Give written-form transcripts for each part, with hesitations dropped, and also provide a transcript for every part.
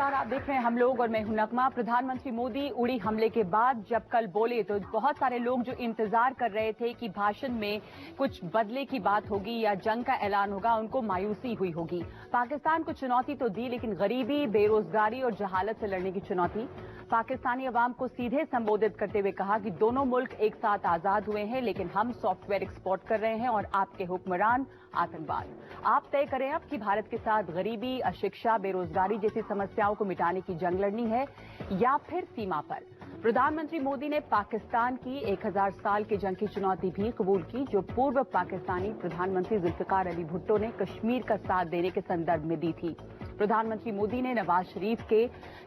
नमस्कार, आप देख रहे हैं हम लोग और मैं हूं नगमा। प्रधानमंत्री मोदी उड़ी हमले के बाद जब कल बोले तो बहुत सारे लोग जो इंतजार कर रहे थे कि भाषण में कुछ बदले की बात होगी या जंग का ऐलान होगा, उनको मायूसी हुई होगी। पाकिस्तान को चुनौती तो दी, लेकिन गरीबी, बेरोजगारी और जहालत से लड़ने की चुनौती। पाकिस्तानी अवाम को सीधे संबोधित करते हुए कहा कि दोनों मुल्क एक साथ आजाद हुए हैं, लेकिन हम सॉफ्टवेयर एक्सपोर्ट कर रहे हैं और आपके हुक्मरान आतंकवाद। आप तय करें अब कि भारत के साथ गरीबी, अशिक्षा, बेरोजगारी जैसी समस्याओं को मिटाने की जंग लड़नी है या फिर सीमा पर। प्रधानमंत्री मोदी ने पाकिस्तान की 1000 साल की जंग की चुनौती भी कबूल की, जो पूर्व पाकिस्तानी प्रधानमंत्री जुल्फिकार अली भुट्टो ने कश्मीर का साथ देने के संदर्भ में दी थी। प्रधानमंत्री मोदी ने नवाज शरीफ के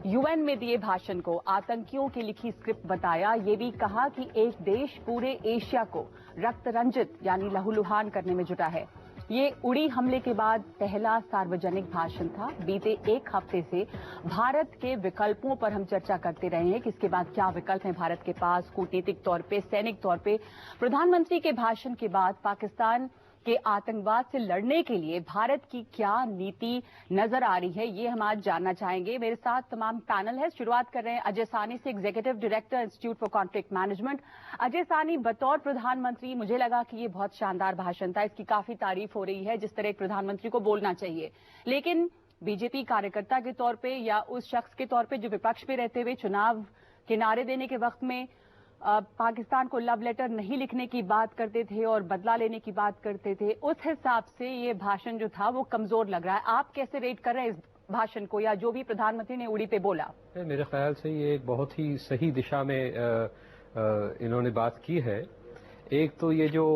यूएन में दिए भाषण को आतंकियों की लिखी स्क्रिप्ट बताया। ये भी कहा कि एक देश पूरे एशिया को रक्त रंजित यानी लहूलुहान करने में जुटा है। ये उड़ी हमले के बाद पहला सार्वजनिक भाषण था। बीते एक हफ्ते से भारत के विकल्पों पर हम चर्चा करते रहे हैं कि इसके बाद क्या विकल्प हैं भारत के पास, कूटनीतिक तौर पे, सैनिक तौर पे। प्रधानमंत्री के भाषण के बाद पाकिस्तान के आतंकवाद से लड़ने के लिए भारत की क्या नीति नजर आ रही है, ये हम आज जानना चाहेंगे। मेरे साथ तमाम पैनल है। शुरुआत कर रहे हैं अजय सानी से, executive director institute for conflict management. Ajay सानी, बतौर प्रधानमंत्री मुझे लगा कि ये बहुत शानदार भाषण था, इसकी काफी तारीफ हो रही है जिस तरह एक प्रधानमंत्री को बोलना चाहिए, लेकिन बीजेपी कार्यकर्ता के तौर पर या उस शख्स के तौर पर जो विपक्ष में रहते हुए चुनाव के नारे देने के वक्त में पाकिस्तान को लव लेटर नहीं लिखने की बात करते थे और बदला लेने की बात करते थे, उस हिसाब से ये भाषण जो था वो कमजोर लग रहा है। आप कैसे रेट कर रहे हैं इस भाषण को या जो भी प्रधानमंत्री ने उड़ी पे बोला? मेरे ख्याल से ये एक बहुत ही सही दिशा में इन्होंने बात की है। एक तो ये जो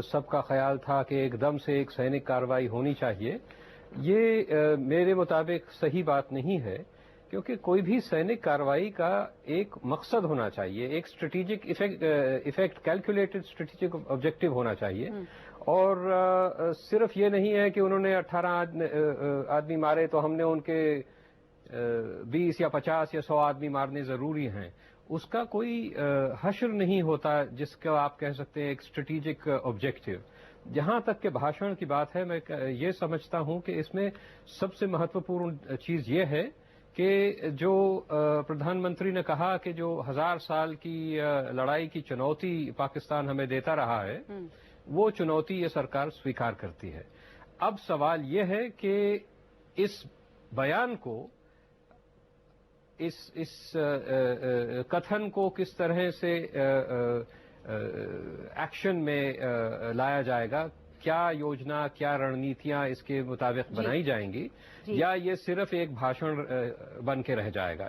सबका ख्याल था कि एकदम से एक सैनिक कार्रवाई होनी चाहिए, ये मेरे मुताबिक सही बात नहीं है, क्योंकि कोई भी सैनिक कार्रवाई का एक मकसद होना चाहिए, एक strategic effect, calculated strategic objective होना चाहिए। और सिर्फ ये नहीं है कि उन्होंने 18 आदमी मारे तो हमने उनके 20 या 50 या 100 आदमी मारने जरूरी हैं। उसका कोई हश्र नहीं होता जिसका आप कह सकते हैं एक स्ट्रेटेजिक ऑब्जेक्टिव। जहां तक के भाषण की बात है, मैं ये समझता हूं कि इसमें सबसे महत्वपूर्ण चीज ये है कि जो प्रधानमंत्री ने कहा कि जो 1000 साल की लड़ाई की चुनौती पाकिस्तान हमें देता रहा है, वो चुनौती ये सरकार स्वीकार करती है। अब सवाल ये है कि इस बयान को, इस कथन को किस तरह से एक्शन में लाया जाएगा, क्या योजना, क्या रणनीतियां इसके मुताबिक बनाई जाएंगी, या ये सिर्फ एक भाषण बन के रह जाएगा?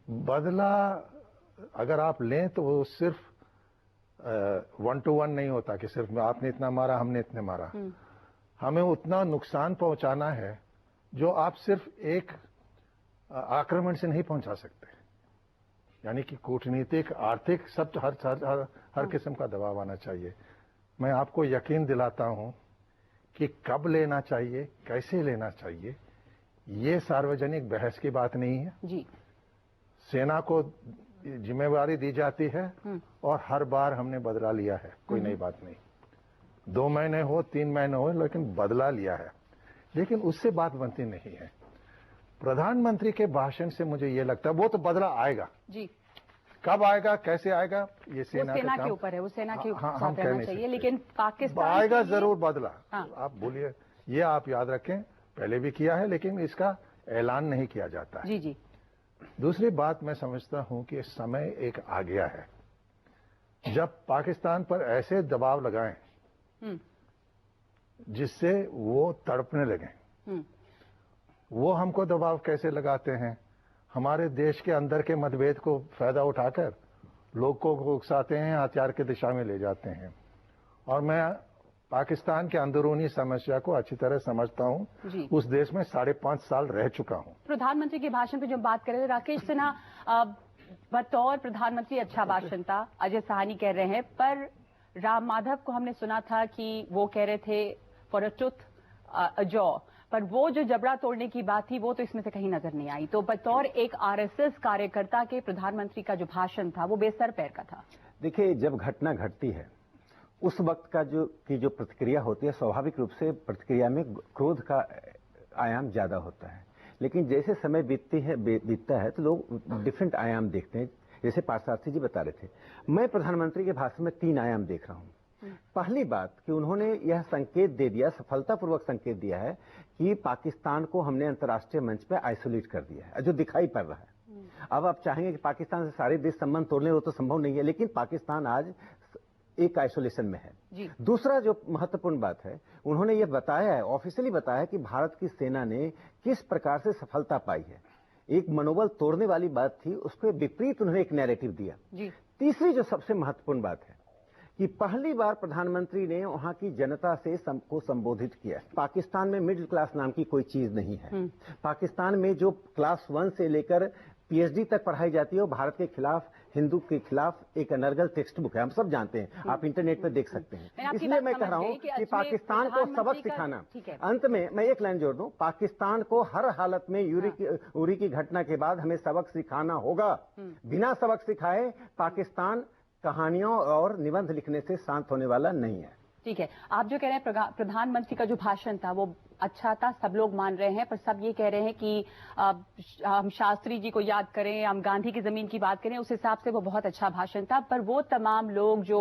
बदला अगर आप लें तो वो सिर्फ 1 to 1 नहीं होता कि सिर्फ आपने इतना मारा, हमने इतने मारा। हमें उतना नुकसान पहुंचाना है जो आप सिर्फ एक आक्रमण से नहीं पहुंचा सकते। यानी कि कूटनीतिक, आर्थिक, सब हर किस्म का दबाव आना चाहिए। मैं आपको यकीन दिलाता हूं कि कब लेना चाहिए, कैसे लेना चाहिए, ये सार्वजनिक बहस की बात नहीं है जी। सेना को जिम्मेवारी दी जाती है और हर बार हमने बदला लिया है, कोई नई बात नहीं। 2 महीने हो, 3 महीने हो, लेकिन बदला लिया है। लेकिन उससे बात बनती नहीं है। प्रधानमंत्री के भाषण से मुझे ये लगता है वो तो बदला आएगा जी। कब आएगा, कैसे आएगा, ये सेना के ऊपर है, वो सेना के ऊपर हम कहना चाहिए, लेकिन पाकिस्तान आएगा जरूर बदला। आप बोलिए, ये आप याद रखें, पहले भी किया है लेकिन इसका ऐलान नहीं किया जाता है। जी जी। दूसरी बात मैं समझता हूं कि समय एक आ गया है जब पाकिस्तान पर ऐसे दबाव लगाएं जिससे वो तड़पने लगे। वो हमको दबाव कैसे लगाते हैं? हमारे देश के अंदर के मतभेद को फायदा उठाकर लोगों को उकसाते हैं, हथियार की दिशा में ले जाते हैं। और मैं पाकिस्तान के अंदरूनी समस्या को अच्छी तरह समझता हूं। उस देश में 5.5 साल रह चुका हूं। प्रधानमंत्री के भाषण पे जो बात कर रहे थे राकेश सिन्हा, बतौर प्रधानमंत्री अच्छा भाषण था, अजय साहनी कह रहे हैं, पर राम माधव को हमने सुना था कि वो कह रहे थे for a tooth a jaw, पर वो जो जबड़ा तोड़ने की बात थी वो तो इसमें से कहीं नजर नहीं आई। तो बतौर एक आरएसएस कार्यकर्ता के प्रधानमंत्री का जो भाषण था वो बेसर पैर का था। देखिए, जब घटना घटती है उस वक्त का जो प्रतिक्रिया होती है, स्वाभाविक रूप से प्रतिक्रिया में क्रोध का आयाम ज्यादा होता है, लेकिन जैसे समय बीतता है तो लोग डिफरेंट आयाम देखते हैं। जैसे पार्थसारथी जी बता रहे थे, मैं प्रधानमंत्री के भाषण में 3 आयाम देख रहा हूं। पहली बात कि उन्होंने यह संकेत दे दिया, सफलतापूर्वक संकेत दिया है कि पाकिस्तान को हमने अंतर्राष्ट्रीय मंच पर आइसोलेट कर दिया है, जो दिखाई पड़ रहा है। अब आप चाहेंगे कि पाकिस्तान से सारे देश संबंध तोड़ने, वो तो संभव नहीं है, लेकिन पाकिस्तान आज एक आइसोलेशन में है। जी। दूसरा जो महत्वपूर्ण बात है, उन्होंने ये बताया है, ऑफिशियली बताया है कि भारत की सेना ने किस प्रकार से सफलता पाई है। एक मनोबल तोड़ने वाली बात थी, उसके विपरीत उन्होंने एक नैरेटिव दिया। जी। तीसरी जो सबसे महत्वपूर्ण बात है कि पहली बार प्रधानमंत्री ने वहां की जनता से को संबोधित किया। पाकिस्तान में मिडिल क्लास नाम की कोई चीज नहीं है। पाकिस्तान में जो क्लास 1 से लेकर पीएचडी तक पढ़ाई जाती है, वो भारत के खिलाफ, हिंदू के खिलाफ एक अनर्गल टेक्स्ट बुक है, हम सब जानते हैं, आप इंटरनेट पर देख सकते हैं। इसलिए मैं कह रहा हूं कि पाकिस्तान को सबक सिखाना, अंत में मैं एक लाइन जोड़ दूं, पाकिस्तान को हर हालत में उरी की घटना के बाद हमें सबक सिखाना होगा। बिना सबक सिखाए पाकिस्तान कहानियों और निबंध लिखने से शांत होने वाला नहीं है। ठीक है, आप जो कह रहे हैं प्रधानमंत्री का जो भाषण था वो अच्छा था, सब लोग मान रहे हैं, पर सब ये कह रहे हैं कि हम शास्त्री जी को याद करें, हम गांधी की जमीन की बात करें, उस हिसाब से वो बहुत अच्छा भाषण था। पर वो तमाम लोग जो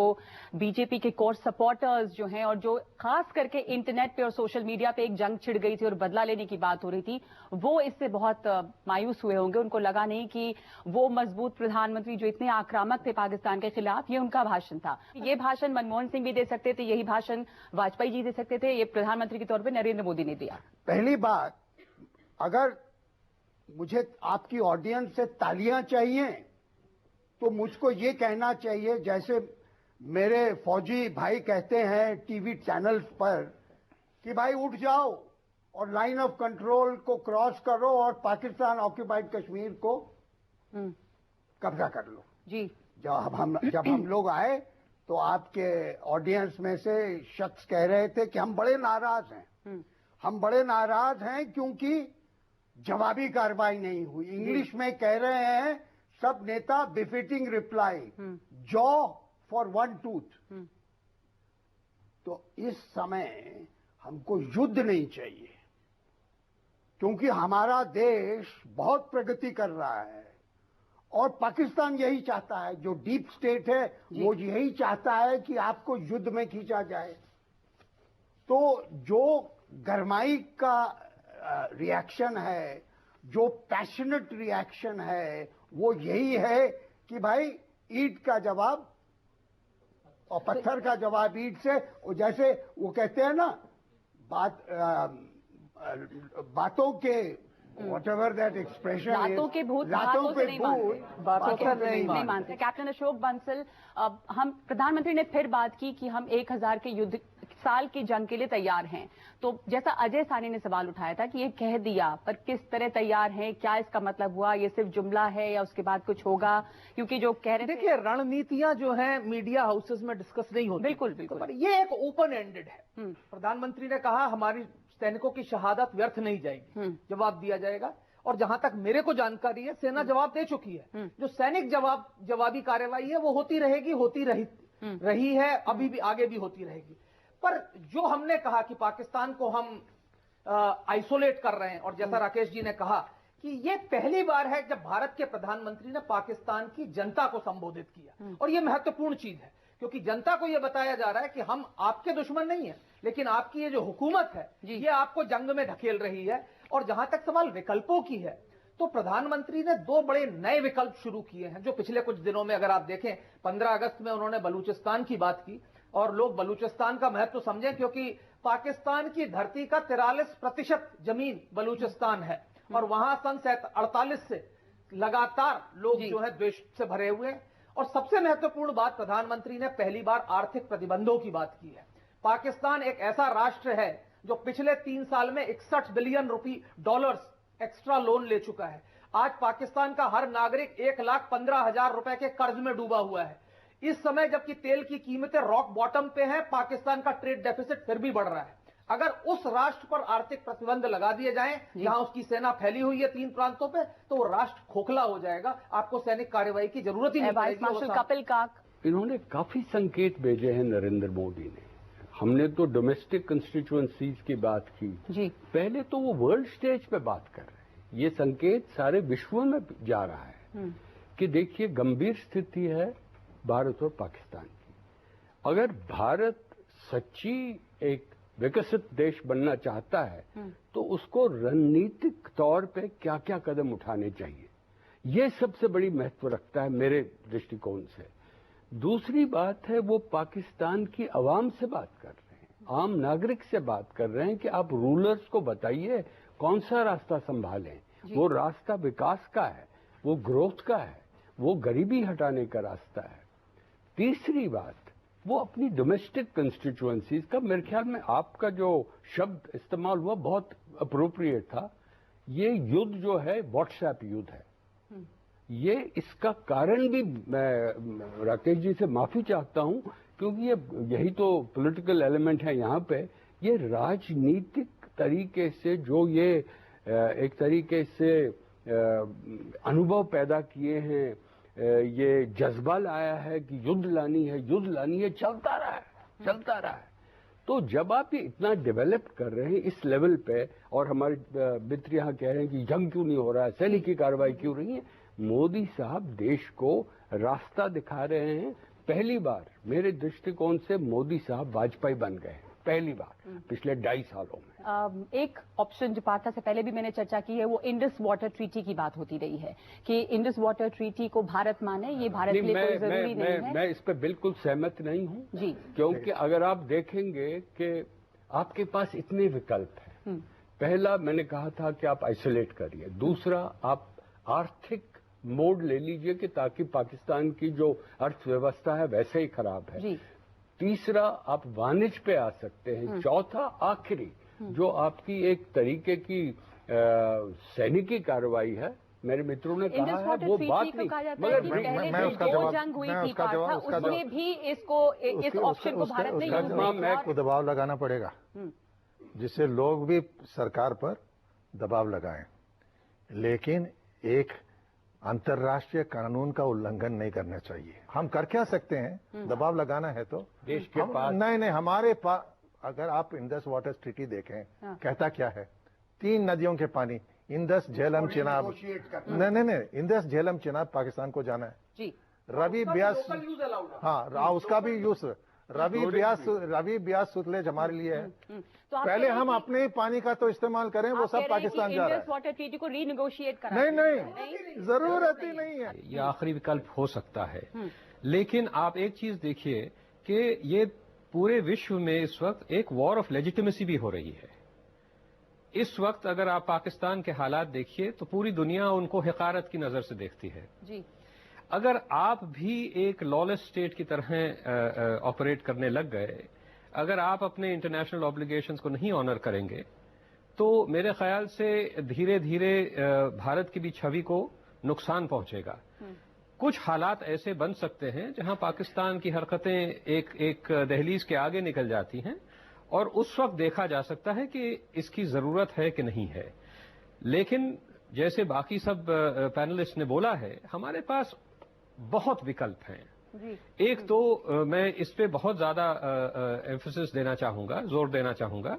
बीजेपी के कोर सपोर्टर्स जो हैं, और जो खास करके इंटरनेट पे और सोशल मीडिया पे एक जंग छिड़ गई थी और बदला लेने की बात हो रही थी, वो इससे बहुत मायूस हुए होंगे। उनको लगा नहीं कि वो मजबूत प्रधानमंत्री जो इतने आक्रामक थे पाकिस्तान के खिलाफ, ये उनका भाषण था। ये भाषण मनमोहन सिंह भी दे सकते थे, यही भाषण वाजपेयी जी दे सकते थे, ये प्रधानमंत्री के तौर पर नरेंद्र मोदी ने दिया। पहली बात, अगर मुझे आपकी ऑडियंस से तालियां चाहिए तो मुझको ये कहना चाहिए, जैसे मेरे फौजी भाई कहते हैं टीवी चैनल्स पर कि भाई उठ जाओ और लाइन ऑफ कंट्रोल को क्रॉस करो और पाकिस्तान ऑक्यूपाइड कश्मीर को कब्जा कर लो। जी। जब हम लोग आए तो आपके ऑडियंस में से शख्स कह रहे थे कि हम बड़े नाराज हैं, हम बड़े नाराज हैं क्योंकि जवाबी कार्रवाई नहीं हुई। इंग्लिश में कह रहे हैं सब नेता befitting reply, jaw for one tooth. तो इस समय हमको युद्ध नहीं चाहिए, क्योंकि हमारा देश बहुत प्रगति कर रहा है और पाकिस्तान यही चाहता है, जो डीप स्टेट है वो यही चाहता है कि आपको युद्ध में खींचा जाए। तो जो गरमाई का रिएक्शन है, जो पैशनेट रिएक्शन है, वो यही है कि भाई ईंट का जवाब और पत्थर का जवाब ईंट से। जैसे वो कहते हैं ना, बातों के whatever that expression लातों के भूत बातों से नहीं मानते। कैप्टन अशोक बंसल, हम प्रधानमंत्री ने फिर बात की कि हम 1000 के युद्ध साल की जंग के लिए तैयार हैं। तो जैसा अजय सानी ने सवाल उठाया था कि ये कह दिया, पर किस तरह तैयार हैं, क्या इसका मतलब हुआ, ये सिर्फ जुमला है या उसके बाद कुछ होगा? क्योंकि जो कह रहे थे, देखिए रणनीतियां जो हैं मीडिया हाउसेस में डिस्कस नहीं होती। बिल्कुल बिल्कुल, तो ये एक ओपन एंडेड है। प्रधानमंत्री ने कहा हमारी सैनिकों की शहादत व्यर्थ नहीं जाएगी, जवाब दिया जाएगा। और जहां तक मेरे को जानकारी है, सेना जवाब दे चुकी है। जो सैनिक जवाबी कार्रवाई है वो होती रहेगी, होती रही है, अभी भी आगे भी होती रहेगी। पर जो हमने कहा कि पाकिस्तान को हम आइसोलेट कर रहे हैं, और जैसा राकेश जी ने कहा कि ये पहली बार है जब भारत के प्रधानमंत्री ने पाकिस्तान की जनता को संबोधित किया, और ये महत्वपूर्ण चीज है क्योंकि जनता को यह बताया जा रहा है कि हम आपके दुश्मन नहीं है, लेकिन आपकी ये जो हुकूमत है ये आपको जंग में धकेल रही है। और जहां तक सवाल विकल्पों की है, तो प्रधानमंत्री ने 2 बड़े नए विकल्प शुरू किए हैं जो पिछले कुछ दिनों में, अगर आप देखें, 15 अगस्त में उन्होंने बलूचिस्तान की बात की, और लोग बलूचिस्तान का महत्व समझें क्योंकि पाकिस्तान की धरती का 43% जमीन बलूचिस्तान है, और वहां सन 48 से लगातार लोग जो है द्वेष से भरे हुए हैं। और सबसे महत्वपूर्ण बात, प्रधानमंत्री ने पहली बार आर्थिक प्रतिबंधों की बात की है। पाकिस्तान एक ऐसा राष्ट्र है जो पिछले 3 साल में $61 बिलियन एक्स्ट्रा लोन ले चुका है। आज पाकिस्तान का हर नागरिक 1,15,000 रुपए के कर्ज में डूबा हुआ है। इस समय जबकि तेल की कीमतें रॉक बॉटम पे हैं, पाकिस्तान का ट्रेड डेफिसिट फिर भी बढ़ रहा है। अगर उस राष्ट्र पर आर्थिक प्रतिबंध लगा दिए जाएं जहां उसकी सेना फैली हुई है 3 प्रांतों पे, तो वो राष्ट्र खोखला हो जाएगा। आपको सैनिक कार्रवाई की जरूरत ही नहीं पड़ेगी। कपिल काक, इन्होंने काफी संकेत भेजे हैं नरेंद्र मोदी ने। हमने तो डोमेस्टिक कंस्टिट्यूएंसीज की बात की जी। पहले तो वो वर्ल्ड स्टेज पे बात कर रहे हैं। ये संकेत सारे विश्व में जा रहा है कि देखिए गंभीर स्थिति है भारत और पाकिस्तान की। अगर भारत सच्ची एक विकसित देश बनना चाहता है तो उसको रणनीतिक तौर पे क्या क्या कदम उठाने चाहिए, ये सबसे बड़ी महत्व रखता है मेरे दृष्टिकोण से। दूसरी बात है वो पाकिस्तान की आवाम से बात कर रहे हैं, आम नागरिक से बात कर रहे हैं कि आप रूलर्स को बताइए कौन सा रास्ता संभालें। वो रास्ता विकास का है, वो ग्रोथ का है, वो गरीबी हटाने का रास्ता है। तीसरी बात वो अपनी डोमेस्टिक कंस्टिट्यूएंसीज का, मेरे ख्याल में आपका जो शब्द इस्तेमाल हुआ बहुत अप्रोप्रिएट था। ये युद्ध जो है व्हाट्सएप युद्ध है। ये इसका कारण भी मैं राकेश जी से माफी चाहता हूं क्योंकि यही तो पॉलिटिकल एलिमेंट है यहाँ पे। ये राजनीतिक तरीके से जो ये एक तरीके से अनुभव पैदा किए हैं, ये जज्बा लाया है कि युद्ध लानी है, चलता रहा है। तो जब आप ये इतना डेवलप कर रहे हैं इस लेवल पे, और हमारे मित्र यहाँ कह रहे हैं कि जंग क्यों नहीं हो रहा है, सैनिक की कार्रवाई क्यों रही है, मोदी साहब देश को रास्ता दिखा रहे हैं। पहली बार मेरे दृष्टिकोण से मोदी साहब वाजपेयी बन गए, पहली बार पिछले 2.5 सालों में। एक ऑप्शन जो वार्ता से पहले भी मैंने चर्चा की है वो इंडस वाटर ट्रीटी की बात होती रही है कि इंडस वाटर ट्रीटी को भारत माने, ये भारत के लिए कोई जरूरी नहीं है। मैं इस पे बिल्कुल सहमत नहीं हूं जी, क्योंकि अगर आप देखेंगे कि आपके पास इतने विकल्प हैं। पहला मैंने कहा था कि आप आइसोलेट करिए, दूसरा आप आर्थिक मोड ले लीजिए कि ताकि पाकिस्तान की जो अर्थव्यवस्था है वैसे ही खराब है जी। तीसरा आप वाणिज्य पे आ सकते हैं, चौथा आखिरी जो आपकी एक तरीके की सैनिकी कार्रवाई है, मेरे मित्रों ने कहा है वो बात नहीं, मगर जो जंग हुई थी पार्था उसमें भी इस ऑप्शन को भारत ने यूज किया। को दबाव लगाना पड़ेगा जिससे लोग भी सरकार पर दबाव लगाएं, लेकिन एक अंतर्राष्ट्रीय कानून का उल्लंघन नहीं करना चाहिए। हम कर क्या सकते हैं, दबाव लगाना है तो देश के पास नहीं हमारे पास, अगर आप इंडस वाटर ट्रीटी देखें कहता क्या है, 3 नदियों के पानी इंडस झेलम चिनाब, नहीं इंडस झेलम चिनाब पाकिस्तान को जाना है जी। रवि ब्यास, हाँ उसका भी यूज, रवि ब्यास सुतलेज हमारे लिए है। तो पहले हम अपने ही पानी का तो इस्तेमाल करें, वो सब पाकिस्तान जा रहा है। वाटर ट्रीटी को रीनेगोशिएट करना नहीं जरूरत ही नहीं है। ये आखिरी विकल्प हो सकता है, लेकिन आप एक चीज देखिए कि ये पूरे विश्व में इस वक्त एक वॉर ऑफ लेजिटिमेसी भी हो रही है। इस वक्त अगर आप पाकिस्तान के हालात देखिए तो पूरी दुनिया उनको हिकारत की नजर से देखती है जी। अगर आप भी एक लॉलेस स्टेट की तरह ऑपरेट करने लग गए, अगर आप अपने इंटरनेशनल ऑब्लिगेशंस को नहीं ऑनर करेंगे, तो मेरे ख्याल से धीरे धीरे भारत की भी छवि को नुकसान पहुंचेगा। कुछ हालात ऐसे बन सकते हैं जहां पाकिस्तान की हरकतें एक दहलीज के आगे निकल जाती हैं और उस वक्त देखा जा सकता है कि इसकी जरूरत है कि नहीं है। लेकिन जैसे बाकी सब पैनलिस्ट ने बोला है, हमारे पास बहुत विकल्प हैं। एक तो मैं इस पे बहुत ज्यादा एम्फेसिस देना चाहूंगा, जोर देना चाहूंगा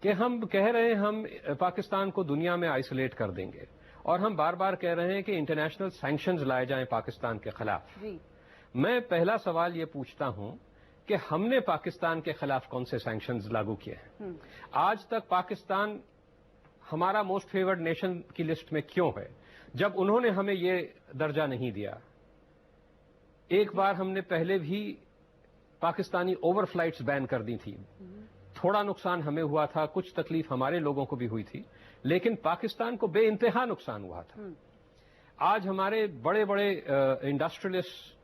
कि हम कह रहे हैं हम पाकिस्तान को दुनिया में आइसोलेट कर देंगे और हम बार बार कह रहे हैं कि इंटरनेशनल सैंक्शंस लाए जाएं पाकिस्तान के खिलाफ। मैं पहला सवाल ये पूछता हूं कि हमने पाकिस्तान के खिलाफ कौन से सैंक्शंस लागू किए हैं? आज तक पाकिस्तान हमारा मोस्ट फेवर्ड नेशन की लिस्ट में क्यों है जब उन्होंने हमें ये दर्जा नहीं दिया? एक बार हमने पहले भी पाकिस्तानी ओवरफ्लाइट्स बैन कर दी थी, थोड़ा नुकसान हमें हुआ था, कुछ तकलीफ हमारे लोगों को भी हुई थी, लेकिन पाकिस्तान को बेइंतहा नुकसान हुआ था। आज हमारे बड़े बड़े इंडस्ट्रियलिस्ट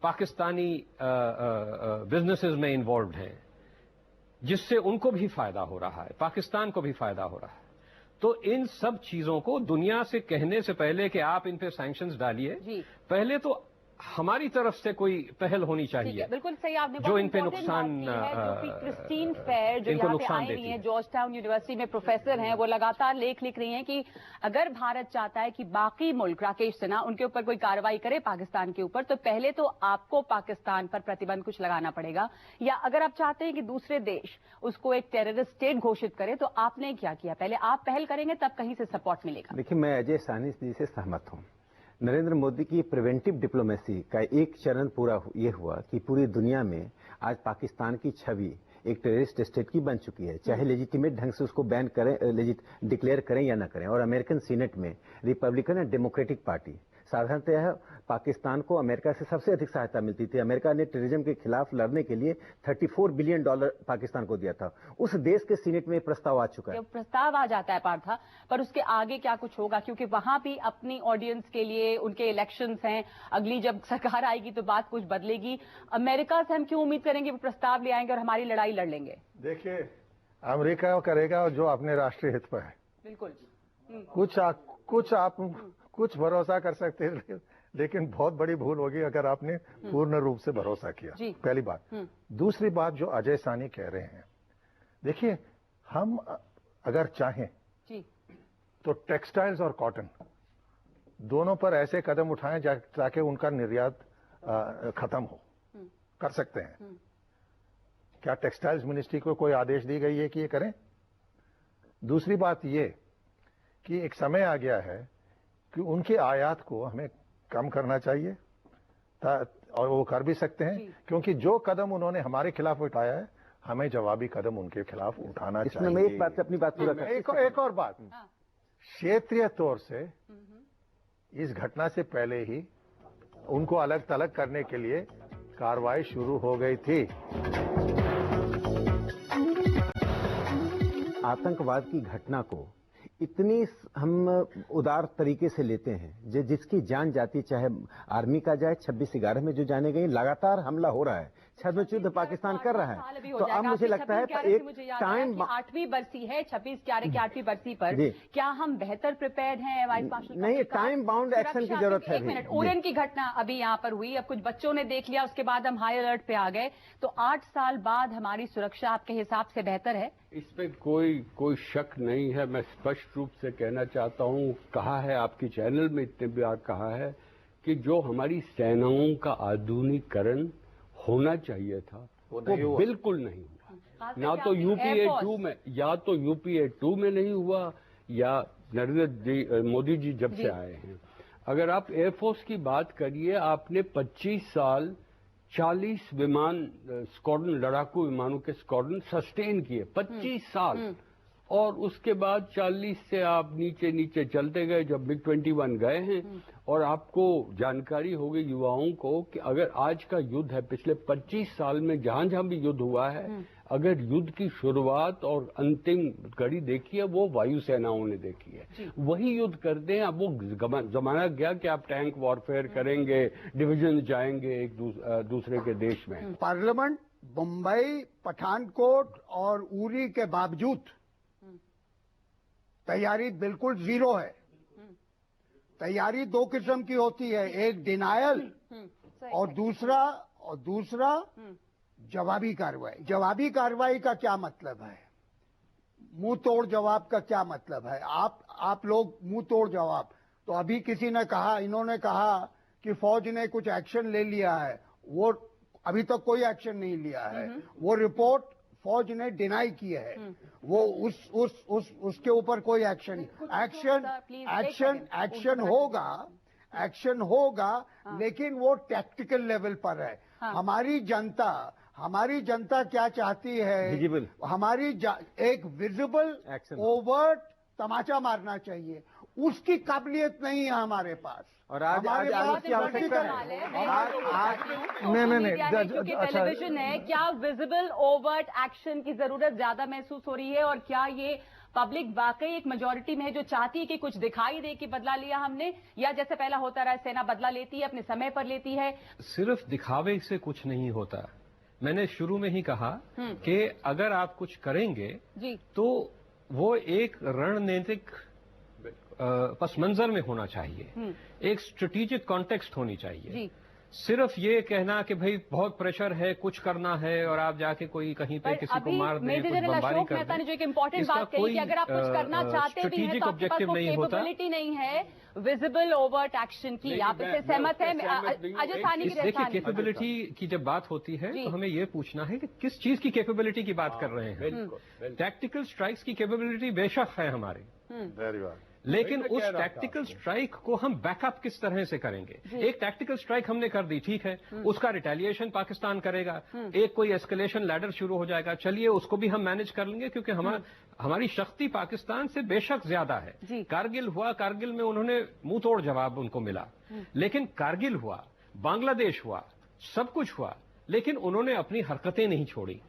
पाकिस्तानी बिजनेसेस में इन्वॉल्व हैं, जिससे उनको भी फायदा हो रहा है, पाकिस्तान को भी फायदा हो रहा है। तो इन सब चीजों को दुनिया से कहने से पहले कि आप इन पे सैंक्शंस डालिए, पहले तो हमारी तरफ से कोई पहल होनी चाहिए। बिल्कुल सही आपने जो इन पे important नुकसान बात की है, जो कि क्रिस्टीन फेयर जो इनको यहाँ पे नुकसान आई देती रही है। हैं, जॉर्ज टाउन यूनिवर्सिटी में प्रोफेसर हैं, वो लगातार लेख लिख रही हैं कि अगर भारत चाहता है कि बाकी मुल्क, राकेश सिन्हा, उनके ऊपर कोई कार्रवाई करे पाकिस्तान के ऊपर, तो पहले तो आपको पाकिस्तान पर प्रतिबंध कुछ लगाना पड़ेगा, या अगर आप चाहते हैं कि दूसरे देश उसको एक टेररिस्ट स्टेट घोषित करे, तो आपने क्या किया? पहले आप पहल करेंगे तब कहीं से सपोर्ट मिलेगा। देखिए, मैं अजय साहनी जी से सहमत हूं। नरेंद्र मोदी की प्रिवेंटिव डिप्लोमेसी का एक चरण पूरा ये हुआ कि पूरी दुनिया में आज पाकिस्तान की छवि एक टेररिस्ट स्टेट की बन चुकी है, चाहे लेजिटिमेट ढंग से उसको बैन करें, डिक्लेयर करें या ना करें। और अमेरिकन सीनेट में रिपब्लिकन एंड डेमोक्रेटिक पार्टी, साधारणतः पाकिस्तान को अमेरिका से सबसे अधिक सहायता मिलती थी। अमेरिका ने टेररिज्म के खिलाफ लड़ने के लिए $34 बिलियन पाकिस्तान को दिया था। उस देश के सीनेट में प्रस्ताव आ चुका है। प्रस्ताव आ जाता है पार्था, पर उसके आगे क्या कुछ होगा? क्योंकि वहां भी अपनी ऑडियंस के लिए उनके इलेक्शंस हैं, अगली जब सरकार आएगी तो बात कुछ बदलेगी। अमेरिका से हम क्यों उम्मीद करेंगे वो प्रस्ताव ले आएंगे और हमारी लड़ाई लड़ लेंगे? देखिए, अमेरिका करेगा जो अपने राष्ट्रीय हित पर है। बिल्कुल। कुछ भरोसा कर सकते हैं, लेकिन बहुत बड़ी भूल होगी अगर आपने पूर्ण रूप से भरोसा किया। पहली बात। दूसरी बात जो अजय साहनी कह रहे हैं, देखिए, हम अगर चाहें तो टेक्सटाइल्स और कॉटन दोनों पर ऐसे कदम उठाएं ताकि उनका निर्यात खत्म हो, कर सकते हैं। क्या टेक्सटाइल्स मिनिस्ट्री को कोई आदेश दी गई है कि ये करें? दूसरी बात ये कि एक समय आ गया है कि उनके आयात को हमें कम करना चाहिए, और वो कर भी सकते हैं, क्योंकि जो कदम उन्होंने हमारे खिलाफ उठाया है, हमें जवाबी कदम उनके खिलाफ उठाना चाहिए। मैं एक बात अपनी बात पूरा कर, एक और बात, क्षेत्रीय तौर से इस घटना से पहले ही उनको अलग थलग करने के लिए कार्रवाई शुरू हो गई थी। आतंकवाद की घटना को इतनी हम उदार तरीके से लेते हैं, जिसकी जान जाती, चाहे आर्मी का जाए, 26/11 में जो जाने गई, लगातार हमला हो रहा है, छद्म युद्ध पाकिस्तान कर रहा है। तो अब मुझे लगता है एक टाइम, 8वीं बरसी है 26/11 की 8वीं बरसी पर, क्या हम बेहतर प्रिपेयर्ड हैं? वाइस मार्शल नहीं, टाइम बाउंड एक्शन की जरूरत है। एक मिनट, ओरेन की घटना अभी यहाँ पर हुई, अब कुछ बच्चों ने देख लिया, उसके बाद हम हाई अलर्ट पे आ गए, तो 8 साल बाद हमारी सुरक्षा आपके हिसाब से बेहतर है? इसमें कोई शक नहीं है। मैं स्पष्ट रूप से कहना चाहता हूं, कहा है आपकी चैनल में इतने बार कहा है कि जो हमारी सेनाओं का आधुनिकीकरण होना चाहिए था वो बिल्कुल नहीं हुआ। ना तो यूपीए 2 में, या तो यूपीए 2 में नहीं हुआ, या नरेंद्र मोदी जी जब से आए हैं। अगर आप एयरफोर्स की बात करिए, आपने 25 साल 40 विमान स्क्वाड्रन, लड़ाकू विमानों के स्क्वाड्रन सस्टेन किए, 25 साल। और उसके बाद 40 से आप नीचे नीचे चलते गए, जब MiG-21 गए हैं। और आपको जानकारी होगी युवाओं को कि अगर आज का युद्ध है, पिछले 25 साल में जहां जहां भी युद्ध हुआ है, अगर युद्ध की शुरुआत और अंतिम घड़ी देखी है, वो वायुसेनाओं ने देखी है। वही युद्ध करते हैं। अब वो जमाना गया कि आप टैंक वॉरफेयर करेंगे, डिवीजन जाएंगे एक दूसरे के देश में। पार्लियामेंट, मुंबई, पठानकोट और उरी के बावजूद तैयारी बिल्कुल जीरो है। तैयारी 2 किस्म की होती है, एक डिनायल और दूसरा जवाबी कार्रवाई। जवाबी कार्रवाई का क्या मतलब है? मुंह तोड़ जवाब का क्या मतलब है? आप लोग मुंह तोड़ जवाब, तो अभी किसी ने कहा, इन्होंने कहा कि फौज ने कुछ एक्शन ले लिया है, वो अभी तक कोई एक्शन नहीं लिया है। वो रिपोर्ट फौज ने डिनाई की है, वो उसके ऊपर कोई एक्शन होगा, लेकिन वो टैक्टिकल लेवल पर है। हमारी जनता क्या चाहती है? एक विजिबल ओवर्ट तमाचा मारना चाहिए, उसकी काबिलियत नहीं है हमारे पास। और आज की आवश्यकता है। टेलीविजन है, क्या विजिबल ओवर्ट एक्शन की जरूरत ज्यादा महसूस हो रही है? और क्या ये पब्लिक वाकई एक मेजॉरिटी में है जो चाहती है कि कुछ दिखाई दे कि बदला लिया हमने, या जैसे पहला होता रहा सेना बदला लेती है, अपने समय पर लेती है? सिर्फ दिखावे से कुछ नहीं होता। मैंने शुरू में ही कहा कि अगर आप कुछ करेंगे तो वो एक रणनीतिक पस मंजर में होना चाहिए, एक स्ट्रेटेजिक कॉन्टेक्स्ट होनी चाहिए। सिर्फ ये कहना कि भाई बहुत प्रेशर है, कुछ करना है और आप जाके कोई कहीं पे किसी को मार दें, कुछ बमबारी कर दें, ने जो एक इम्पोर्टेंट बात कही कि अगर आप कुछ करना चाहते भी हैं तो आपके पास कैपेबिलिटी नहीं है विजिबल ओवर्ट एक्शन की। आप इससे सहमत हैं? अजय साहनी की देखिए, कैपेबिलिटी की जब बात होती है तो हमें ये पूछना है कि किस चीज की कैपेबिलिटी की बात कर रहे हैं। टैक्टिकल स्ट्राइक्स की कैपेबिलिटी बेशक है हमारी, लेकिन उस टैक्टिकल स्ट्राइक को हम बैकअप किस तरह से करेंगे। एक टैक्टिकल स्ट्राइक हमने कर दी, ठीक है, उसका रिटेलिएशन पाकिस्तान करेगा, एक कोई एस्केलेशन लैडर शुरू हो जाएगा, चलिए उसको भी हम मैनेज कर लेंगे क्योंकि हमारी शक्ति पाकिस्तान से बेशक ज्यादा है। कारगिल हुआ, कारगिल में उन्होंने मुंह तोड़ जवाब उनको मिला, लेकिन कारगिल हुआ, बांग्लादेश हुआ, सब कुछ हुआ, लेकिन उन्होंने अपनी हरकतें नहीं छोड़ी।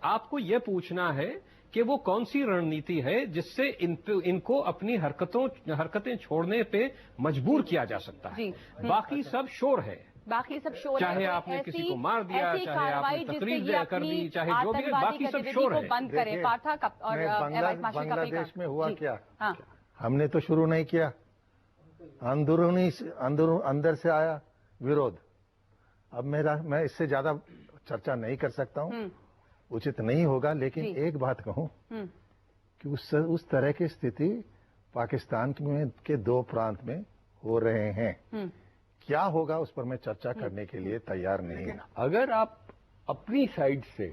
आपको यह पूछना है कि वो कौन सी रणनीति है जिससे इनको अपनी हरकतें छोड़ने पे मजबूर किया जा सकता है। बाकी सब शोर है, बाकी सब शोर है। चाहे आपने किसी को मार दिया, चाहे आपने तकरीर कर दी, चाहे जो भी, बाकी सब शोर है। बंद करें पार्थक और बांग्लादेश में हुआ क्या? हमने तो शुरू नहीं किया, अंदर से आया विरोध। अब मैं इससे ज्यादा चर्चा नहीं कर सकता हूं, उचित नहीं होगा, लेकिन एक बात कहूं कि उस तरह की स्थिति पाकिस्तान के 2 प्रांत में हो रहे हैं। क्या होगा उस पर मैं चर्चा करने के लिए तैयार नहीं हूं। अगर आप अपनी साइड से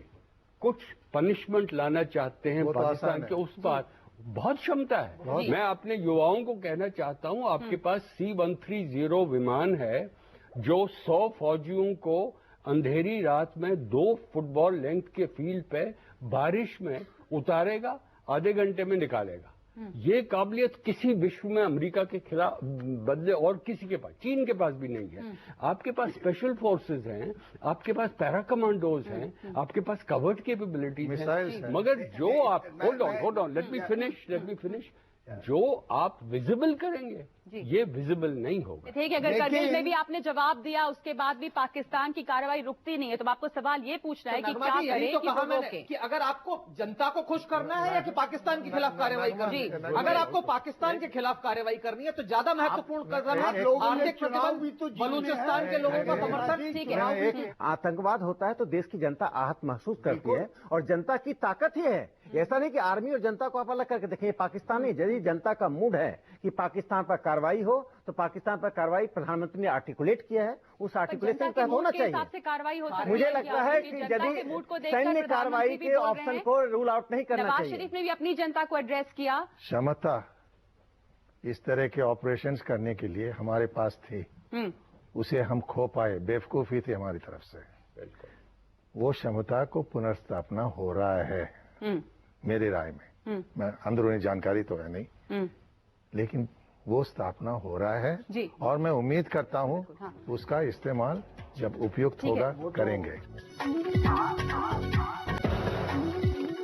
कुछ पनिशमेंट लाना चाहते हैं पाकिस्तान के, उस पर बहुत क्षमता है। मैं अपने युवाओं को कहना चाहता हूं, आपके पास C-130 विमान है जो 100 फौजियों को अंधेरी रात में 2 फुटबॉल लेंथ के फील्ड पे बारिश में उतारेगा, आधे घंटे में निकालेगा। ये काबिलियत किसी विश्व में अमेरिका के खिलाफ बदले और किसी के पास, चीन के पास भी नहीं है। आपके पास स्पेशल फोर्सेस हैं, आपके पास पैरा कमांडोज हैं, आपके पास कवर्ड कैपेबिलिटीज हैं, मगर जो आप hold on let me finish जो आप विजिबल करेंगे ये विजिबल नहीं होगा। ठीक है, अगर करगिल में भी आपने जवाब दिया, उसके बाद भी पाकिस्तान की कार्रवाई रुकती नहीं है, तो आपको सवाल ये पूछना है कि क्या करें तो कहा मैंने कि अगर आपको जनता को खुश करना है या कि पाकिस्तान के खिलाफ कार्रवाई करनी है। अगर आपको पाकिस्तान के खिलाफ कार्रवाई करनी है तो ज्यादा महत्वपूर्ण कदम है आर्थिक प्रतिबंध, बलूचिस्तान के लोगों का समर्थन। ठीक है, आतंकवाद होता है तो देश की जनता आहत महसूस करती है और जनता की ताकत ही है। ऐसा नहीं कि आर्मी और जनता को आप अलग करके देखें। पाकिस्तान नहीं, यदि जनता का मूड है कि पाकिस्तान पर कार्रवाई हो तो पाकिस्तान पर कार्रवाई प्रधानमंत्री ने आर्टिकुलेट किया है, उस आर्टिकुलेशन का होना चाहिए। कार्रवाई हो मुझे लगता है कि यदि सैन्य कार्रवाई के ऑप्शन को रूल आउट नहीं करना चाहिए। नवाज शरीफ ने भी अपनी जनता को एड्रेस किया। क्षमता इस तरह के ऑपरेशंस करने के लिए हमारे पास थी, उसे हम खो पाए, बेवकूफी थी हमारी तरफ से। वो क्षमता को पुनर्स्थापना हो रहा है मेरी राय में। मैं अंदरूनी जानकारी तो है नहीं, लेकिन वो स्थापना हो रहा है और मैं उम्मीद करता हूं उसका इस्तेमाल जब उपयुक्त होगा करेंगे।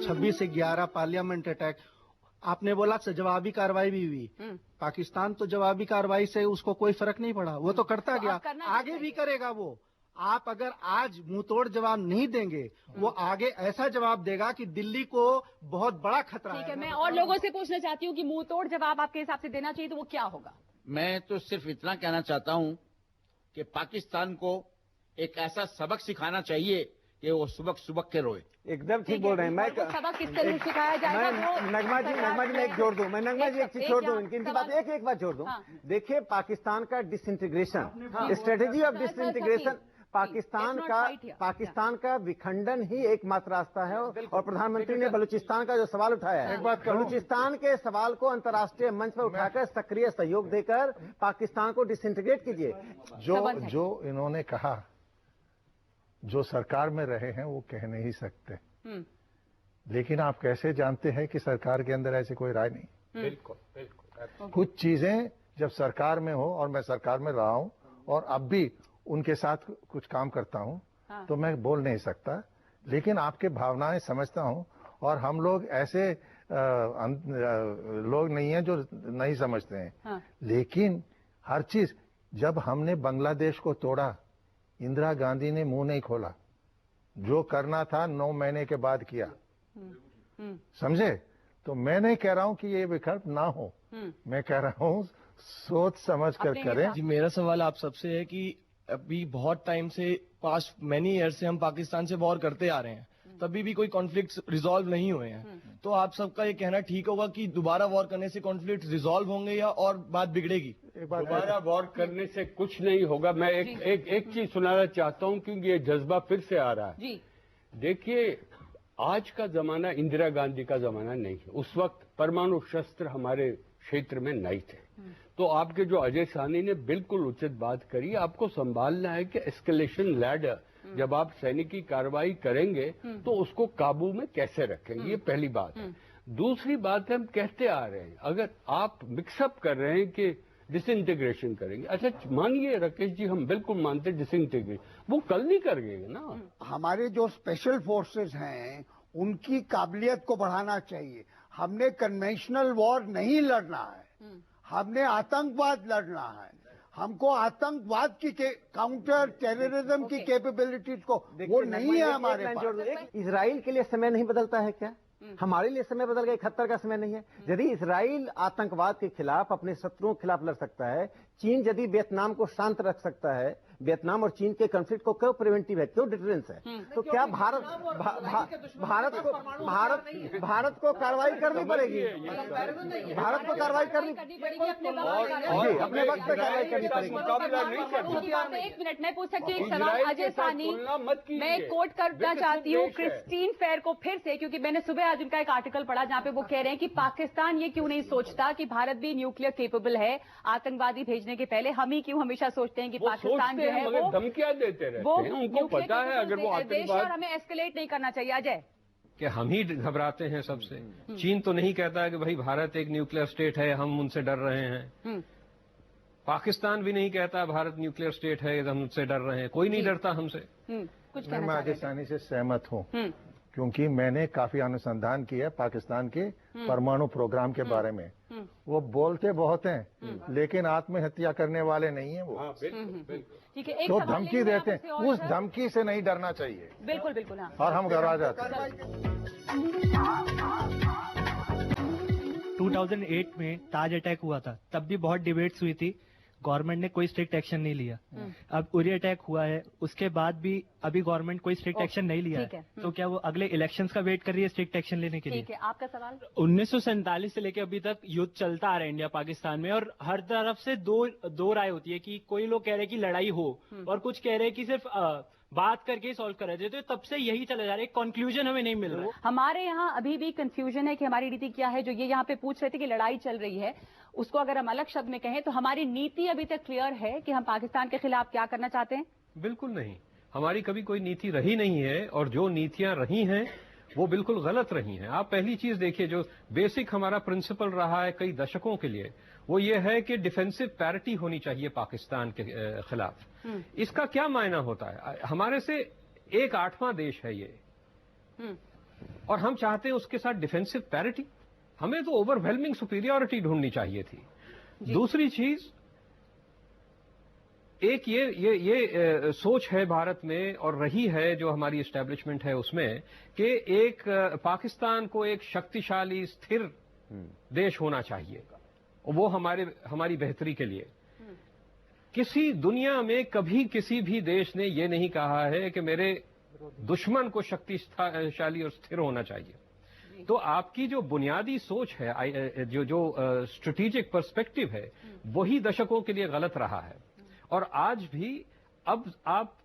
26 से 11 पार्लियामेंट अटैक, आपने बोला जवाबी कार्रवाई भी हुई। पाकिस्तान तो जवाबी कार्रवाई से उसको कोई फर्क नहीं पड़ा, वो तो करता गया, आगे भी करेगा वो। आप अगर आज मुंहतोड़ जवाब नहीं देंगे, वो आगे ऐसा जवाब देगा कि दिल्ली को बहुत बड़ा खतरा है। ठीक है, मैं और लोगों से पूछना चाहती हूँ कि मुंहतोड़ जवाब आपके हिसाब से देना चाहिए तो वो क्या होगा? मैं तो सिर्फ इतना कहना चाहता हूँ कि पाकिस्तान को एक ऐसा सबक सिखाना चाहिए कि वो सुबक के रोए। एकदम ठीक बोल रहे हैं। मैं सबक किस तरह सिखाया जाएगा? नगमा जी मैं एक जोड़ दूं, एक चीज छोड़ दूं, इनकी बात एक बात जोड़ दूं। देखिए, पाकिस्तान का disintegration, strategy of disintegration, Pakistan का विखंडन ही एकमात्र रास्ता है। और प्रधानमंत्री ने बलूचिस्तान का जो सवाल उठाया है, बलूचिस्तान के सवाल को अंतर्राष्ट्रीय मंच पर उठाकर सक्रिय सहयोग देकर पाकिस्तान को डिसइंटीग्रेट कीजिए। जो इन्होंने कहा, जो सरकार में रहे हैं वो कह नहीं सकते, लेकिन आप कैसे जानते हैं कि सरकार के अंदर ऐसी कोई राय नहीं? बिल्कुल। कुछ चीजें जब सरकार में हो, और मैं सरकार में रहा हूं और अब भी उनके साथ कुछ काम करता हूं, तो मैं बोल नहीं सकता, लेकिन आपके भावनाएं समझता हूं। और हम लोग ऐसे लोग नहीं हैं जो नहीं समझते हैं। लेकिन हर चीज, जब हमने बांग्लादेश को तोड़ा, इंदिरा गांधी ने मुंह नहीं खोला, जो करना था 9 महीने के बाद किया। समझे? तो मैं नहीं कह रहा हूं कि ये विकल्प ना हो, मैं कह रहा हूं सोच समझ कर करें। जी, मेरा सवाल आप सबसे है कि अभी बहुत टाइम से पास्ट मैनी ईयर से हम पाकिस्तान से वॉर करते आ रहे हैं, तभी भी कोई कॉन्फ्लिक्ट रिजॉल्व नहीं हुए हैं। तो आप सबका ये कहना ठीक होगा कि दोबारा वॉर करने से कॉन्फ्लिक्ट रिजॉल्व होंगे या और बात बिगड़ेगी? दोबारा वॉर करने से कुछ नहीं होगा। मैं एक चीज सुनाना चाहता हूं क्योंकि ये जज्बा फिर से आ रहा है। देखिए, आज का जमाना इंदिरा गांधी का जमाना नहीं है। उस वक्त परमाणु शस्त्र हमारे क्षेत्र में नहीं थे। तो आपके जो अजय साहनी ने बिल्कुल उचित बात करी, आपको संभालना है कि एस्केलेशन लैडर, जब आप सैनिकी कार्रवाई करेंगे तो उसको काबू में कैसे रखेंगे, ये पहली बात है। दूसरी बात है, हम कहते आ रहे हैं अगर आप मिक्सअप कर रहे हैं कि डिसइंटीग्रेशन करेंगे, अच्छा मानिए राकेश जी, हम बिल्कुल मानते हैं डिसइंटीग्रेशन, वो कल नहीं करेंगे ना। हमारे जो स्पेशल फोर्सेस हैं उनकी काबिलियत को बढ़ाना चाहिए। हमने कन्वेंशनल वॉर नहीं लड़ना है, हमने आतंकवाद लड़ना है। हमको आतंकवाद की काउंटर टेररिज्म की कैपेबिलिटीज को वो नहीं है हमारे पास। इजराइल के लिए समय नहीं बदलता है क्या? हमारे लिए समय बदल गया, 71 का समय नहीं है। यदि इजराइल आतंकवाद के खिलाफ अपने शत्रुओं के खिलाफ लड़ सकता है, चीन यदि वियतनाम को शांत रख सकता है, वियतनाम और चीन के कॉन्फ्लिक्ट को क्यों प्रिवेंटिव है, क्यों डिटरेंस है? तो क्या भारत को कार्रवाई करनी पड़ेगी? भारत को कार्रवाई करनी पड़ेगी, अपने वक्त पे कार्रवाई करनी पड़ेगी। एक मिनट, मैं पूछ सकती हूँ एक सवाल अजय साहनी? मैं कोट करना चाहती हूँ क्रिस्टीन फेयर को फिर से, क्योंकि मैंने सुबह आज उनका एक आर्टिकल पढ़ा जहाँ पे वो कह रहे हैं कि पाकिस्तान ये क्यों नहीं सोचता कि भारत भी न्यूक्लियर केपेबल है आतंकवादी भेजने के पहले। हम ही क्यों हमेशा सोचते हैं कि पाकिस्तान जो है वो धमकियां देते रहते हैं, उनको पता है अगर वो आतंकवाद, हमें एस्केलेट नहीं करना चाहिए। अजय, कि हम ही घबराते हैं सबसे। चीन तो नहीं कहता कि भाई भारत एक न्यूक्लियर स्टेट है, हम उनसे डर रहे हैं। पाकिस्तान भी नहीं कहता भारत न्यूक्लियर स्टेट है, हम उनसे डर रहे हैं। कोई नहीं डरता हमसे। कुछ मैं अजय साहनी से सहमत हूँ, क्योंकि मैंने काफी अनुसंधान किया है के परमाणु प्रोग्राम के बारे में। वो बोलते बहुत हैं लेकिन आत्महत्या करने वाले नहीं है वो। ठीक है, तो धमकी देते हैं, उस धमकी से नहीं डरना चाहिए। बिल्कुल बिल्कुल, हाँ। और हम घबरा जाते हैं। 2008 में ताज अटैक हुआ था, तब भी बहुत डिबेट्स हुई थी, गवर्नमेंट ने कोई स्ट्रिक्ट एक्शन नहीं लिया। अब उरी अटैक हुआ है, उसके बाद भी अभी गवर्नमेंट कोई स्ट्रिक्ट एक्शन नहीं लिया है। तो क्या वो अगले इलेक्शंस का वेट कर रही है स्ट्रिक्ट एक्शन लेने के लिए? ठीक है, आपका सवाल। 1947 से लेकर अभी तक युद्ध चलता आ रहा है इंडिया पाकिस्तान में, और हर तरफ से दो राय होती है कि कोई लोग कह रहे हैं कि लड़ाई हो और कुछ कह रहे हैं कि सिर्फ बात करके सॉल्व कर रहे थे। तो तब से यही चला जा रहा है, कंक्लूजन हमें नहीं मिल रहा है। हमारे यहाँ अभी भी कंफ्यूजन है कि हमारी नीति क्या है। जो ये यहाँ पे पूछ रहे थे कि लड़ाई चल रही है, उसको अगर हम अलग शब्द में कहें तो हमारी नीति अभी तक क्लियर है कि हम पाकिस्तान के खिलाफ क्या करना चाहते हैं? बिल्कुल नहीं, हमारी कभी कोई नीति रही नहीं है, और जो नीतियां रही हैं वो बिल्कुल गलत रही हैं। आप पहली चीज देखिए, जो बेसिक हमारा प्रिंसिपल रहा है कई दशकों के लिए, वो ये है कि डिफेंसिव पैरिटी होनी चाहिए पाकिस्तान के खिलाफ। इसका क्या मायना होता है? हमारे से 1/8वां देश है ये, और हम चाहते हैं उसके साथ डिफेंसिव पैरिटी। हमें तो ओवरवेलमिंग सुपीरियरिटी ढूंढनी चाहिए थी। दूसरी चीज, एक ये सोच है भारत में और रही है, जो हमारी एस्टेब्लिशमेंट है उसमें, कि एक पाकिस्तान को एक शक्तिशाली स्थिर देश होना चाहिए, वो हमारी बेहतरी के लिए। किसी दुनिया में कभी किसी भी देश ने ये नहीं कहा है कि मेरे दुश्मन को शक्तिशाली और स्थिर होना चाहिए। तो आपकी जो बुनियादी सोच है, जो स्ट्रेटेजिक पर्सपेक्टिव है, वही दशकों के लिए गलत रहा है। और आज भी अब आप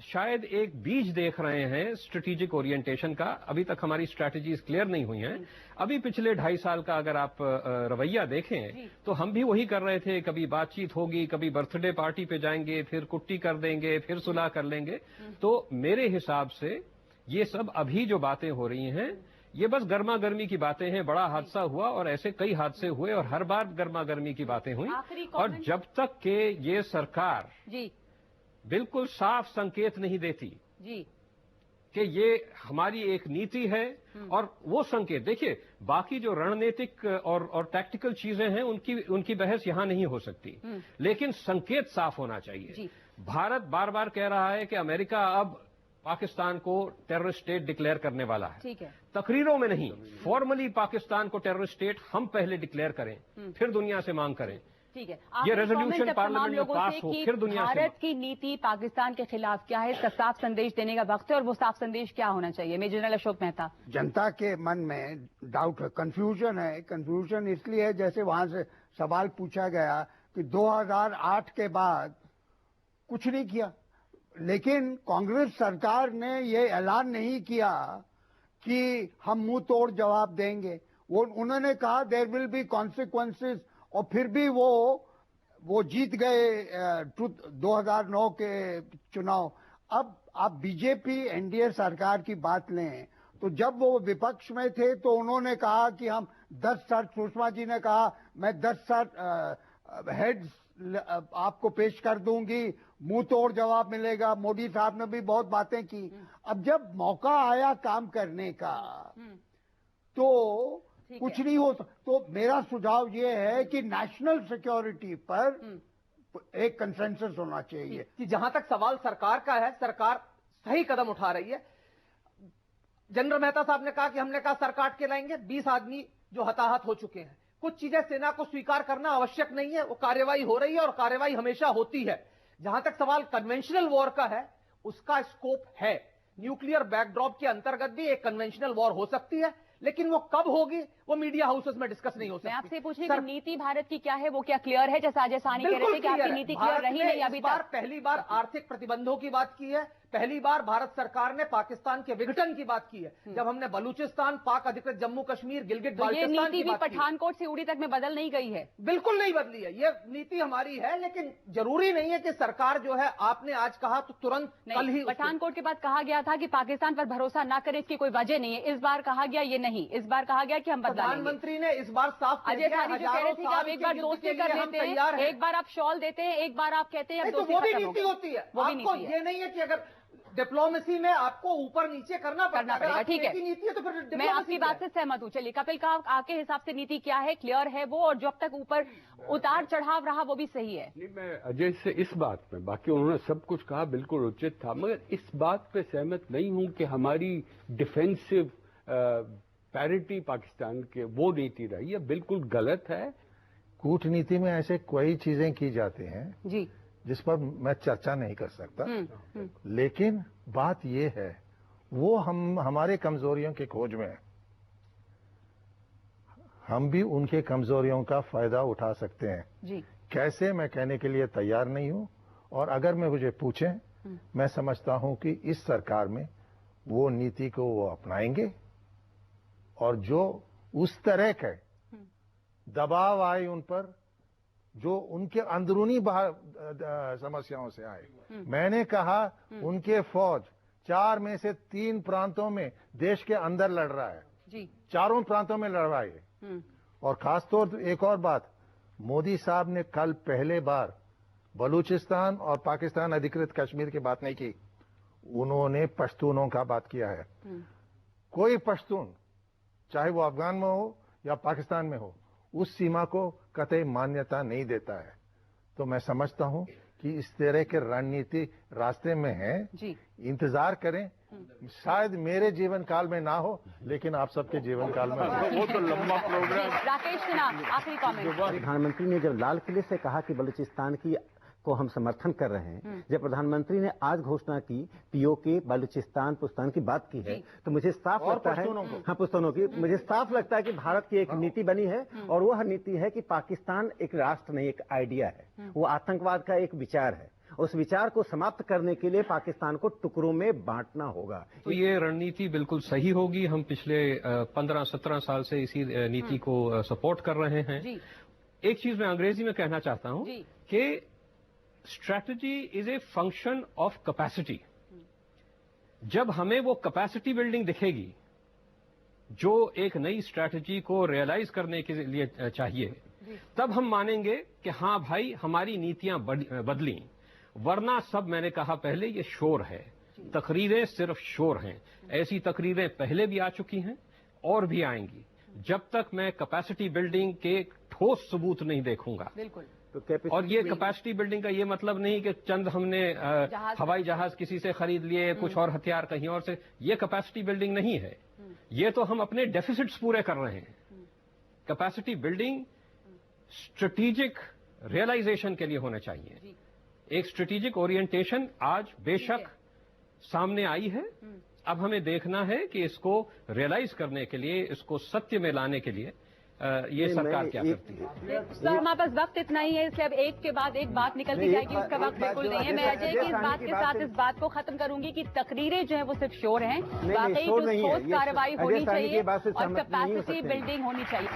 शायद एक बीज देख रहे हैं स्ट्रेटेजिक ओरिएंटेशन का। अभी तक हमारी स्ट्रैटेजीज क्लियर नहीं हुई हैं। अभी पिछले 2.5 साल का अगर आप रवैया देखें तो हम भी वही कर रहे थे, कभी बातचीत होगी, कभी बर्थडे पार्टी पे जाएंगे, फिर कुट्टी कर देंगे, फिर सुलह कर लेंगे। तो मेरे हिसाब से ये सब अभी जो बातें हो रही हैं, ये बस गर्मा गर्मी की बातें हैं। बड़ा हादसा हुआ और ऐसे कई हादसे हुए और हर बार गर्मा गर्मी की बातें हुई। और जब तक के ये सरकार बिल्कुल साफ संकेत नहीं देती कि ये हमारी एक नीति है, और वो संकेत देखिए, बाकी जो रणनीतिक और टैक्टिकल चीजें हैं उनकी बहस यहां नहीं हो सकती, लेकिन संकेत साफ होना चाहिए। भारत बार बार कह रहा है कि अमेरिका अब पाकिस्तान को टेररिस्ट स्टेट डिक्लेयर करने वाला है। ठीक है, तकरीरों में नहीं, फॉर्मली पाकिस्तान को टेररिस्ट स्टेट हम पहले डिक्लेयर करें, फिर दुनिया से मांग करें। ठीक है, ये रेजोल्यूशन पार्लियामेंट में पास हो, फिर दुनिया से भारत की नीति पाकिस्तान के खिलाफ क्या है, इसका साफ संदेश देने का वक्त है, और वो साफ संदेश क्या होना चाहिए? Major general Ashok Mehta. जनता के मन में डाउट है, कंफ्यूजन है। कंफ्यूजन इसलिए है, जैसे वहां से सवाल पूछा गया कि 2008 के बाद कुछ नहीं किया, लेकिन कांग्रेस सरकार ने ये ऐलान नहीं किया कि हम मुंह तोड़ जवाब देंगे। वो उन्होंने कहा देयर विल बी कॉन्सिक्वेंसेस, और फिर भी वो जीत गए 2009 के चुनाव। अब आप बीजेपी एनडीए सरकार की बात लें तो जब वो विपक्ष में थे तो उन्होंने कहा कि हम 10 साल, सुषमा जी ने कहा मैं 10 साल हेड्स आपको पेश कर दूंगी, मुंह तोड़ जवाब मिलेगा। मोदी साहब ने भी बहुत बातें की। अब जब मौका आया काम करने का तो कुछ नहीं हो। तो मेरा सुझाव ये है कि नेशनल सिक्योरिटी पर एक कंसेंसस होना चाहिए कि जहां तक सवाल सरकार का है, सरकार सही कदम उठा रही है। जनरल मेहता साहब ने कहा कि हमने कहा सर काट के लाएंगे, 20 आदमी जो हताहत हो चुके हैं। कुछ चीजें सेना को स्वीकार करना आवश्यक नहीं है, वो कार्रवाई हो रही है और कार्रवाई हमेशा होती है। जहां तक सवाल कन्वेंशनल वॉर का है, उसका स्कोप है। न्यूक्लियर बैकड्रॉप के अंतर्गत भी एक कन्वेंशनल वॉर हो सकती है, लेकिन वो कब होगी वो मीडिया हाउसेस में डिस्कस नहीं हो सकती। मैं आपसे पूछी कि नीति भारत की क्या है, वो क्या क्लियर है? जैसा अजय साहनी कह रहे थे कि आपकी नीति क्लियर रही नहीं अभी तक। पहली बार आर्थिक प्रतिबंधों की बात की है, पहली बार भारत सरकार ने पाकिस्तान के विघटन की बात की है, जब हमने बलूचिस्तान, पाक अधिकृत जम्मू कश्मीर, गिलगिट बाल्टिस्तान की बात की। ये नीति भी पठानकोट से उड़ी तक में बदल नहीं गई है? बिल्कुल नहीं बदली है, ये नीति हमारी है, लेकिन जरूरी नहीं है कि सरकार जो है, आपने आज कहा तो तुरंत कल ही। पठानकोट के बाद कहा गया था कि पाकिस्तान पर भरोसा न करें, इसकी कोई वजह नहीं है। इस बार कहा गया ये नहीं, इस बार कहा गया कि हम बदला लेंगे। प्रधानमंत्री ने इस बार साफ अजय साहनी जो कह रहे थे कि आप एक बार दोस्ती कर लेते हैं, एक बार आप शॉल देते हैं, एक बार आप कहते हैं वो भी नीति होती है। आपको ये नहीं है कि अगर डिप्लोमेसी में आपको ऊपर नीचे करना पड़ेगा। ठीक है, नीति है तो फिर मैं आपकी बात से सहमत हूँ। चलिए कपिल का आपके हिसाब से नीति क्या है, क्लियर है वो, और जब तक ऊपर उतार चढ़ाव रहा वो भी सही है? नहीं, मैं अजय से इस बात में, बाकी उन्होंने सब कुछ कहा बिल्कुल उचित था, मगर इस बात पे सहमत नहीं हूं कि हमारी डिफेंसिव पैरिटी पाकिस्तान के वो नीति रही है, बिल्कुल गलत है। कूटनीति में ऐसे कई चीजें की जाती हैं जी, जिस पर मैं चर्चा नहीं कर सकता, लेकिन बात यह है वो हमारे कमजोरियों की खोज में है। हम भी उनके कमजोरियों का फायदा उठा सकते हैं जी। कैसे, मैं कहने के लिए तैयार नहीं हूं, और अगर मैं मुझे पूछें, मैं समझता हूं कि इस सरकार में वो नीति को वो अपनाएंगे, और जो उस तरह के दबाव आए उन पर, जो उनके अंदरूनी समस्याओं से आए। मैंने कहा उनके फौज 4 में से 3 प्रांतों में देश के अंदर लड़ रहा है जी, 4 प्रांतों में लड़ रहा है। और खासतौर एक और बात, मोदी साहब ने कल पहले बार बलूचिस्तान और पाकिस्तान अधिकृत कश्मीर की बात नहीं की, उन्होंने पश्तूनों का बात किया है। कोई पश्तून, चाहे वो अफगान में हो या पाकिस्तान में हो, उस सीमा को कतई मान्यता नहीं देता है। तो मैं समझता हूं कि इस तरह के रणनीति रास्ते में है जी। इंतजार करें, शायद मेरे जीवन काल में ना हो, लेकिन आप सबके जीवन काल में वो तो लंबा प्रोग्राम। राकेश सिन्हा, आखिरी कमेंट। प्रधानमंत्री ने जब लाल किले से कहा कि बलूचिस्तान की को हम समर्थन कर रहे हैं, जब प्रधानमंत्री ने आज घोषणा की पीओके बलूचिस्तान पुस्तान की बात की है, तो मुझे साफ लगता है, हाँ पुश्तूनों की, मुझे साफ लगता है कि भारत की एक नीति बनी है, और वह नीति है कि पाकिस्तान एक राष्ट्र नहीं, एक आइडिया है, वो आतंकवाद का एक विचार है। उस विचार को समाप्त करने के लिए पाकिस्तान को टुकड़ों में बांटना होगा। तो ये रणनीति बिल्कुल सही होगी। हम पिछले 15-17 साल से इसी नीति को सपोर्ट कर रहे हैं। एक चीज मैं अंग्रेजी में कहना चाहता हूं कि strategy is a function of capacity. जब हमें वो कैपेसिटी बिल्डिंग दिखेगी जो एक नई स्ट्रैटेजी को रियलाइज करने के लिए चाहिए, तब हम मानेंगे कि हाँ भाई हमारी नीतियां बदली। वरना सब, मैंने कहा पहले, ये शोर है, तकरीरें सिर्फ शोर हैं। ऐसी तकरीरें पहले भी आ चुकी हैं और भी आएंगी। जब तक मैं कैपेसिटी बिल्डिंग के ठोस सबूत नहीं देखूंगा। बिल्कुल। और ये कैपेसिटी बिल्डिंग का ये मतलब नहीं कि चंद हमने हवाई जहाज किसी से खरीद लिए, कुछ और हथियार कहीं और से, ये कैपेसिटी बिल्डिंग नहीं है। ये तो हम अपने डेफिसिट्स पूरे कर रहे हैं। कैपेसिटी बिल्डिंग स्ट्रेटेजिक रियलाइजेशन के लिए होना चाहिए। एक स्ट्रेटेजिक ओरिएंटेशन आज बेशक सामने आई है, अब हमें देखना है कि इसको रियलाइज करने के लिए, इसको सत्य में लाने के लिए ये सरकार क्या करती है। सर हमारे पास वक्त इतना ही है, इसलिए अब एक के बाद एक बात निकलती जाएगी, उसका वक्त बिल्कुल नहीं है। मैं अजय की इस बात के साथ इस बात को खत्म करूंगी कि तकरीरें जो है वो सिर्फ शोर हैं, वाकई जो ठोस कार्रवाई होनी चाहिए और कैपेसिटी बिल्डिंग होनी चाहिए।